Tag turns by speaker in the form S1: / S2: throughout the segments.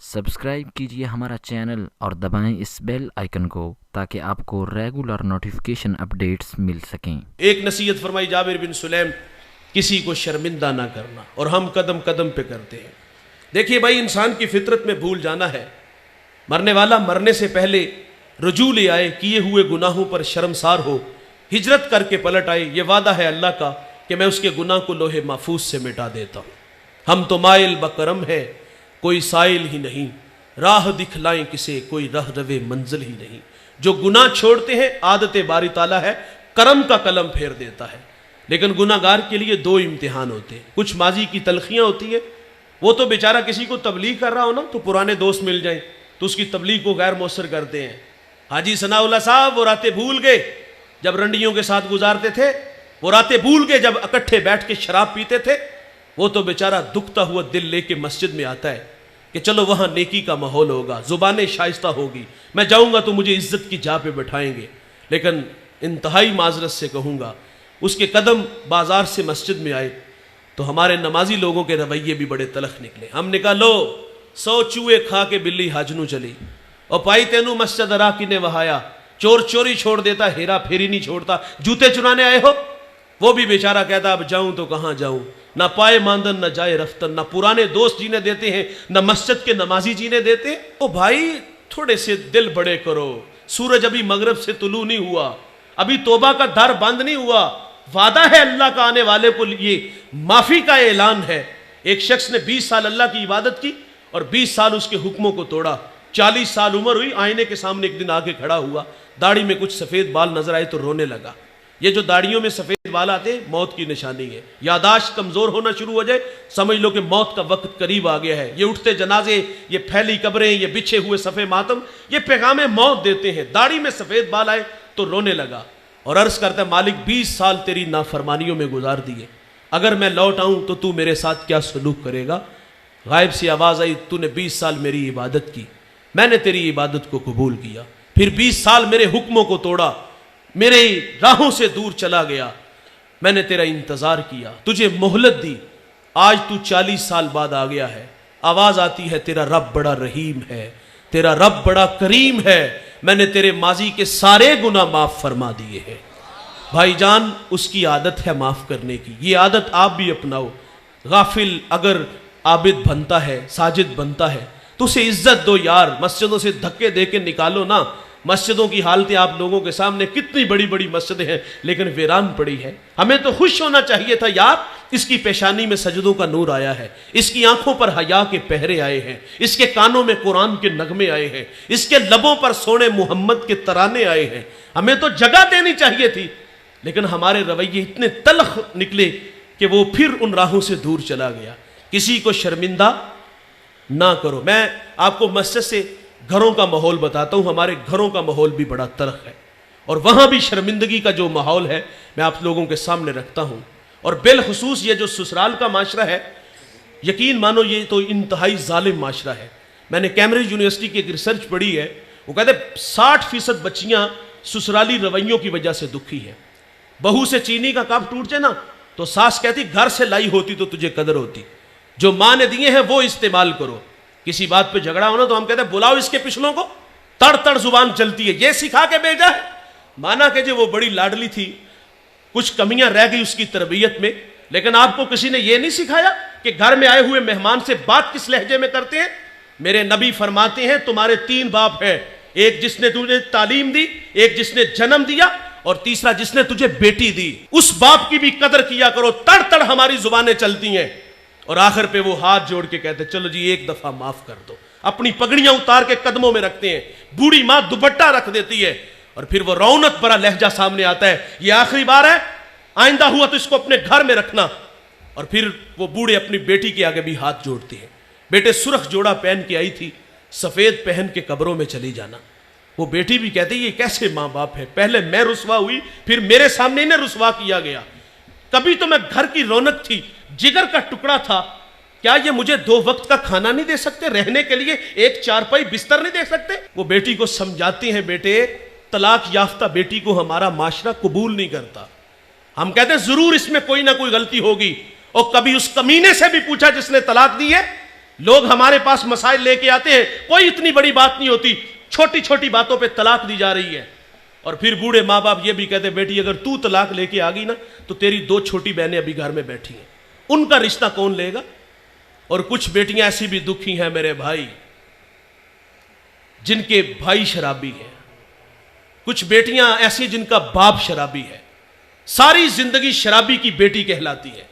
S1: Subscribe कीजिए हमारा channel और दबाएं इस बेल आइकन को ताकि आपको रेगुलर नोटिफिकेशन अपडेट्स मिल सकें।
S2: एक नसीहत फरमाई जाबिर बिन सुलैम, किसी को शर्मिंदा ना करना, और हम कदम कदम पे करते हैं। देखिए भाई, इंसान की फितरत में भूल जाना है। मरने वाला मरने से पहले रुजू ले आए, किए हुए गुनाहों पर शर्मसार हो, हिजरत करके पलट आए। ये वादा है अल्लाह का कि मैं उसके गुनाह को लोहे महफूज से मिटा देता हूँ। हम तो माइल बकरम है, कोई साइल ही नहीं, राह दिखलाएं किसे, कोई रह रवे मंजिल ही नहीं। जो गुनाह छोड़ते हैं आदत बारी ताला है, करम का कलम फेर देता है। लेकिन गुनाहगार के लिए दो इम्तिहान होते हैं। कुछ माजी की तलखियाँ होती है, वो तो बेचारा किसी को तबलीग कर रहा हो ना, तो पुराने दोस्त मिल जाएं तो उसकी तबलीग को गैर मौसर करते हैं। हाजी सनाउल्लाह साहब वो रातें भूल गए जब रंडियों के साथ गुजारते थे, वो रातें भूल गए जब इकट्ठे बैठ के शराब पीते थे। वो तो बेचारा दुखता हुआ दिल लेके मस्जिद में आता है कि चलो वहां नेकी का माहौल होगा, जुबानें शाइस्ता होगी, मैं जाऊंगा तो मुझे इज्जत की जा पे बैठाएंगे। लेकिन इंतहाई माजरत से कहूंगा, उसके कदम बाजार से मस्जिद में आए तो हमारे नमाजी लोगों के रवैये भी बड़े तलख निकले। हमने कहा लो 100 चूहे खा के बिल्ली हज नू चली, और पाई तेनू मस्जिद अरा किने वहाया, चोर चोरी छोड़ देता, हेरा फेरी नहीं छोड़ता, जूते चुराने आए हो। वो भी बेचारा कहता अब जाऊं तो कहां जाऊं, ना पाए मानदन ना जाए रफ्तन, ना पुराने दोस्त जीने देते हैं, ना मस्जिद के नमाजी जीने देते। ओ भाई थोड़े से दिल बड़े करो, सूरज अभी मगरब से तुलू नहीं हुआ, अभी तौबा का दर बंद नहीं हुआ। वादा है अल्लाह का आने वाले को लिए, माफी का ऐलान है। एक शख्स ने 20 साल अल्लाह की इबादत की और 20 साल उसके हुक्मों को तोड़ा। 40 साल उम्र हुई, आईने के सामने एक दिन आके खड़ा हुआ, दाढ़ी में कुछ सफेद बाल नजर आए तो रोने लगा। ये जो दाढ़ियों में सफेद बाल आते मौत की निशानी है। यादाश्त कमजोर होना शुरू हो जाए, समझ लो कि मौत का वक्त करीब आ गया है। ये उठते जनाजे, ये फैली कब्रें, ये बिछे हुए सफे मातम, ये पैगाम मौत देते हैं। दाढ़ी में सफेद बाल आए तो रोने लगा और अर्ज करता है मालिक 20 साल तेरी नाफरमानियों में गुजार दिए, अगर मैं लौट आऊं तो तू मेरे साथ क्या सलूक करेगा। गायब सी आवाज आई, तूने 20 साल मेरी इबादत की, मैंने तेरी इबादत को कबूल किया, फिर 20 साल मेरे हुक्मों को तोड़ा, मेरे राहों से दूर चला गया, मैंने तेरा इंतजार किया, तुझे मोहलत दी, आज तू 40 साल बाद आ गया है। आवाज आती है तेरा रब बड़ा रहीम है, तेरा रब बड़ा करीम है, मैंने तेरे माजी के सारे गुनाह माफ फरमा दिए हैं। भाईजान उसकी आदत है माफ करने की, ये आदत आप भी अपनाओ। गाफिल अगर आबिद बनता है, साजिद बनता है तो उसे इज्जत दो यार, मस्जिदों से धक्के दे के निकालो ना। मस्जिदों की हालतें आप लोगों के सामने, कितनी बड़ी बड़ी मस्जिदें हैं लेकिन वीरान पड़ी है। हमें तो खुश होना चाहिए था यार, इसकी पेशानी में सजदों का नूर आया है, इसकी आंखों पर हया के पहरे आए हैं, इसके कानों में कुरान के नगमे आए हैं, इसके लबों पर सोने मोहम्मद के तराने आए हैं। हमें तो जगह देनी चाहिए थी, लेकिन हमारे रवैये इतने तलख निकले कि वो फिर उन राहों से दूर चला गया। किसी को शर्मिंदा ना करो। मैं आपको मस्जिद से घरों का माहौल बताता हूं। हमारे घरों का माहौल भी बड़ा तलख है और वहां भी शर्मिंदगी का जो माहौल है मैं आप लोगों के सामने रखता हूं। और बिलखुसूस ये जो ससुराल का माशरा है, यकीन मानो ये तो इंतहाई जालिम माशरा है। मैंने कैम्ब्रिज यूनिवर्सिटी की एक रिसर्च पढ़ी है, वो कहते 60% बच्चियां ससुराली रवैयों की वजह से दुखी है। बहू से चीनी का कप टूट जाए ना तो सास कहती घर से लाई होती तो तुझे कदर होती, जो मां ने दिए हैं वो इस्तेमाल करो। किसी बात पे झगड़ा होना तो हम कहते हैं बुलाओ इसके पिछलों को, तड़ तड़ जुबान चलती है, ये सिखा के भेजा है। माना कि जो वो बड़ी लाडली थी, कुछ कमियां रह गई उसकी तरबियत में, लेकिन आपको किसी ने ये नहीं सिखाया कि घर में आए हुए मेहमान से बात किस लहजे में करते हैं। मेरे नबी फरमाते हैं तुम्हारे 3 बाप है, एक जिसने तुझे तालीम दी, एक जिसने जन्म दिया और तीसरा जिसने तुझे बेटी दी। उस बाप की भी कदर किया करो। तड़ तड़ हमारी जुबानें चलती हैं और आखिर पे वो हाथ जोड़ के कहते चलो जी एक दफा माफ कर दो। अपनी पगड़ियां उतार के कदमों में रखते हैं, बूढ़ी मां दुपट्टा रख देती है और फिर वो रौनक भरा लहजा सामने आता है, ये आखिरी बार है, आइंदा हुआ तो इसको अपने घर में रखना। और फिर वो बूढ़े अपनी बेटी के आगे भी हाथ जोड़ते हैं। बेटे सुर्ख जोड़ा पहन के आई थी, सफेद पहन के कब्रों में चली जाना। वो बेटी भी कहती ये कैसे माँ बाप है, पहले मैं रुसवा हुई फिर मेरे सामने इन्हें रुसवा किया गया। कभी तो मैं घर की रौनक थी, जिगर का टुकड़ा था, क्या ये मुझे 2 वक्त का खाना नहीं दे सकते, रहने के लिए एक चारपाई बिस्तर नहीं दे सकते। वो बेटी को समझाते हैं बेटे तलाक याफ्ता बेटी को हमारा माशरा कबूल नहीं करता। हम कहते हैं जरूर इसमें कोई ना कोई गलती होगी। और कभी उस कमीने से भी पूछा जिसने तलाक दी है, لوگ ہمارے پاس مسائل لے کے آتے ہیں، کوئی اتنی بڑی بات نہیں ہوتی، چھوٹی چھوٹی باتوں پہ طلاق دی جا رہی ہے، اور پھر بوڑھے ماں باپ یہ بھی کہتے بیٹی اگر تو طلاق لے کے آ گئی نا تو تیری 2 چھوٹی بہنیں ابھی گھر میں بیٹھی ہیں، ان کا رشتہ کون لے گا؟ اور کچھ بیٹیاں ایسی بھی دکھی ہیں میرے بھائی جن کے بھائی شرابی ہیں، کچھ بیٹیاں ایسی جن کا باپ شرابی ہے، ساری زندگی شرابی کی بیٹی کہلاتی ہے،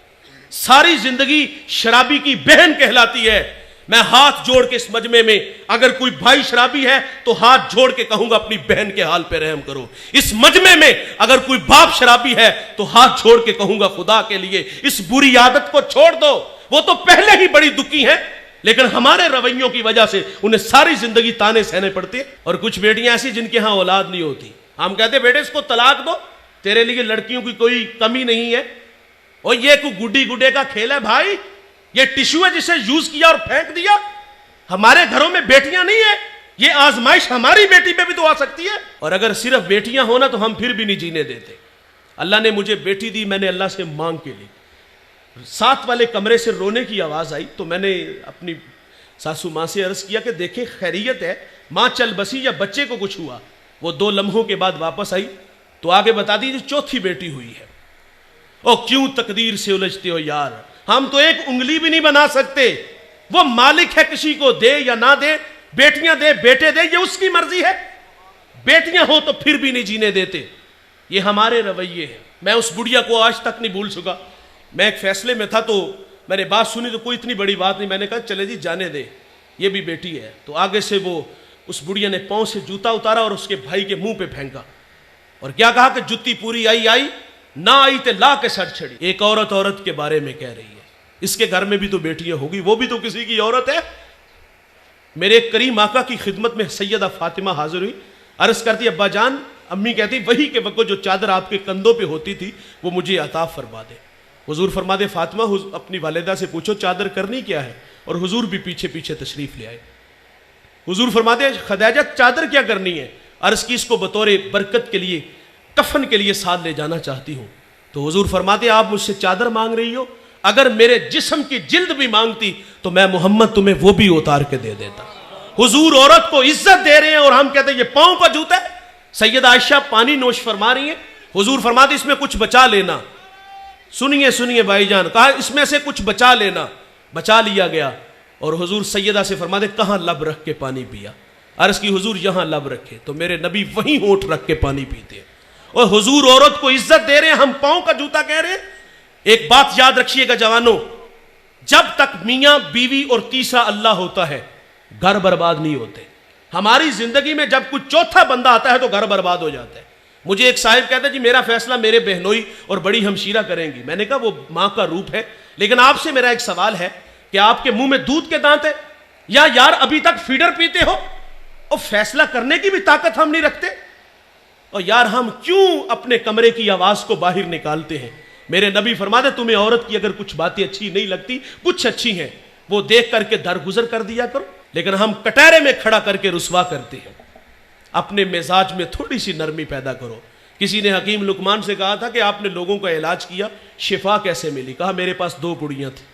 S2: ساری زندگی شرابی کی بہن کہلاتی ہے۔ میں ہاتھ جوڑ کے اس مجمع میں اگر کوئی بھائی شرابی ہے تو ہاتھ جوڑ کے کہوں گا اپنی بہن کے حال پہ رحم کرو۔ اس مجمع میں اگر کوئی باپ شرابی ہے تو ہاتھ جوڑ کے کہوں گا خدا کے لیے اس بری عادت کو چھوڑ دو۔ وہ تو پہلے ہی بڑی دکھی ہیں لیکن ہمارے رویوں کی وجہ سے انہیں ساری زندگی تانے سہنے پڑتے ہیں۔ اور کچھ بیٹیاں ایسی جن کے ہاں اولاد نہیں ہوتی، ہم کہتے بیٹے اس کو طلاق دو، تیرے لیے لڑکیوں کی کوئی کمی نہیں ہے، اور یہ کوئی گڈی گڈے کا کھیل ہے بھائی، یہ ٹشو ہے جسے یوز کیا اور پھینک دیا۔ ہمارے گھروں میں بیٹیاں نہیں ہیں، یہ آزمائش ہماری بیٹی پہ بھی تو آ سکتی ہے، اور اگر صرف بیٹیاں ہونا تو ہم پھر بھی نہیں جینے دیتے۔ اللہ نے مجھے بیٹی دی، میں نے اللہ سے مانگ کے لی۔ ساتھ والے کمرے سے رونے کی آواز آئی تو میں نے اپنی ساسو ماں سے عرض کیا کہ دیکھیں خیریت ہے، ماں چل بسی یا بچے کو کچھ ہوا؟ وہ 2 لمحوں کے بعد واپس آئی تو آگے بتا دیجیے 4تھی بیٹی ہوئی ہے۔ او کیوں تقدیر سے الجھتے ہو یار، ہم تو ایک انگلی بھی نہیں بنا سکتے، وہ مالک ہے کسی کو دے یا نہ دے، بیٹیاں دے بیٹے دے یہ اس کی مرضی ہے، بیٹیاں ہو تو پھر بھی نہیں جینے دیتے۔ یہ ہمارے رویے ہیں۔ میں اس بڑھیا کو آج تک نہیں بھول سکا، میں ایک فیصلے میں تھا تو میں نے بات سنی تو کوئی اتنی بڑی بات نہیں، میں نے کہا چلے جی جانے دے، یہ بھی بیٹی ہے۔ تو آگے سے وہ اس بڑھیا نے پاؤں سے جوتا اتارا اور اس کے بھائی کے منہ پہ پھینکا اور کیا کہا کہ جتی پوری آئی آئی نہ آئی تے لا کے سر چھڑی۔ ایک عورت کے بارے میں کہہ رہی ہے، اس کے گھر میں بھی تو بیٹیاں ہوگی، وہ بھی تو کسی کی عورت ہے۔ میرے ایک کریم آقا کی خدمت میں سیدہ فاطمہ حاضر ہوئی، عرض کرتی ابا جان، امی کہتی وہی کے وقت جو چادر آپ کے کندھوں پہ ہوتی تھی وہ مجھے عطا فرما دے۔ حضور فرما دے فاطمہ اپنی والدہ سے پوچھو چادر کرنی کیا ہے، اور حضور بھی پیچھے پیچھے تشریف لے آئے۔ حضور فرما دے خدیجہ چادر کیا کرنی ہے، عرض کی اس کو بطور برکت کے لیے کفن کے لیے ساتھ لے جانا چاہتی ہوں۔ تو حضور فرماتے آپ مجھ سے چادر مانگ رہی ہو، اگر میرے جسم کی جلد بھی مانگتی تو میں محمد تمہیں وہ بھی اتار کے دے دیتا۔ حضور عورت کو عزت دے رہے ہیں اور ہم کہتے ہیں یہ پاؤں کا جوتا ہے۔ سیدہ عائشہ پانی نوش فرما رہی ہیں، حضور فرماتے اس میں کچھ بچا لینا۔ سنیے بھائی جان، کہا اس میں سے کچھ بچا لینا، بچا لیا گیا۔ اور حضور سیدہ سے فرماتے کہاں لب رکھ کے پانی پیا، عرض کی حضور یہاں لب رکھے، تو میرے نبی وہیں ہونٹ رکھ کے پانی پیتے ہیں۔ اور حضور عورت کو عزت دے رہے ہیں، ہم پاؤں کا جوتا کہہ رہے ہیں۔ ایک بات یاد رکھیے گا جوانوں، جب تک میاں بیوی اور تیسرا اللہ ہوتا ہے گھر برباد نہیں ہوتے۔ ہماری زندگی میں جب کوئی چوتھا بندہ آتا ہے تو گھر برباد ہو جاتا ہے۔ مجھے ایک صاحب کہتا ہے جی میرا فیصلہ میرے بہنوئی اور بڑی ہمشیرہ کریں گی۔ میں نے کہا وہ ماں کا روپ ہے، لیکن آپ سے میرا ایک سوال ہے کہ آپ کے منہ میں دودھ کے دانت ہے یا یار ابھی تک فیڈر پیتے ہو؟ اور فیصلہ کرنے کی بھی طاقت ہم نہیں رکھتے؟ اور یار ہم کیوں اپنے کمرے کی آواز کو باہر نکالتے ہیں؟ میرے نبی فرماتے تمہیں عورت کی اگر کچھ باتیں اچھی نہیں لگتی، کچھ اچھی ہیں، وہ دیکھ کر کے درگزر کر دیا کرو، لیکن ہم کٹہرے میں کھڑا کر کے رسوا کرتے ہیں۔ اپنے مزاج میں تھوڑی سی نرمی پیدا کرو۔ کسی نے حکیم لقمان سے کہا تھا کہ آپ نے لوگوں کا علاج کیا، شفا کیسے ملی؟ کہا میرے پاس 2 گڑیاں تھیں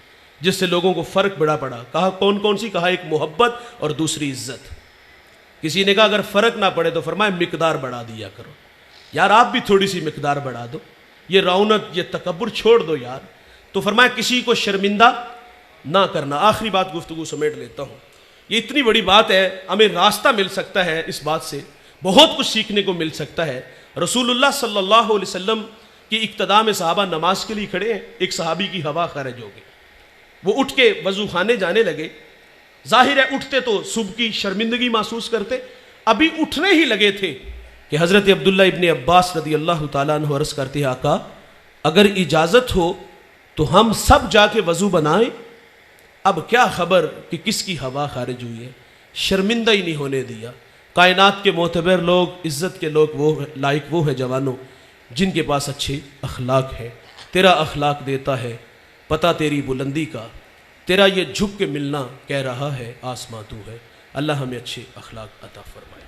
S2: جس سے لوگوں کو فرق بڑا پڑا۔ کہا کون کون سی؟ کہا ایک محبت اور دوسری عزت۔ کسی نے کہا اگر فرق نہ پڑے تو فرمایا مقدار بڑھا دیا کرو۔ یار آپ بھی تھوڑی سی مقدار بڑھا دو، یہ رونق یہ تکبر چھوڑ دو یار۔ تو فرمایا کسی کو شرمندہ نہ کرنا۔ آخری بات گفتگو سمیٹ لیتا ہوں، یہ اتنی بڑی بات ہے، ہمیں راستہ مل سکتا ہے اس بات سے، بہت کچھ سیکھنے کو مل سکتا ہے۔ رسول اللہ صلی اللہ علیہ وسلم کی اقتداء میں صحابہ نماز کے لیے کھڑے ہیں، ایک صحابی کی ہوا خارج ہو گئی، وہ اٹھ کے وضو خانے جانے لگے۔ ظاہر ہے اٹھتے تو صبح کی شرمندگی محسوس کرتے، ابھی اٹھنے ہی لگے تھے کہ حضرت عبداللہ ابن عباس رضی اللہ تعالیٰ عنہ عرض کرتے ہیں آقا اگر اجازت ہو تو ہم سب جا کے وضو بنائیں۔ اب کیا خبر کہ کس کی ہوا خارج ہوئی ہے، شرمندہ ہی نہیں ہونے دیا۔ کائنات کے معتبر لوگ، عزت کے لوگ وہ لائق وہ ہے جوانوں جن کے پاس اچھے اخلاق ہے۔ تیرا اخلاق دیتا ہے پتہ تیری بلندی کا، تیرا یہ جھک کے ملنا کہہ رہا ہے آسماں تو ہے۔ اللہ ہمیں اچھے اخلاق عطا فرمائے۔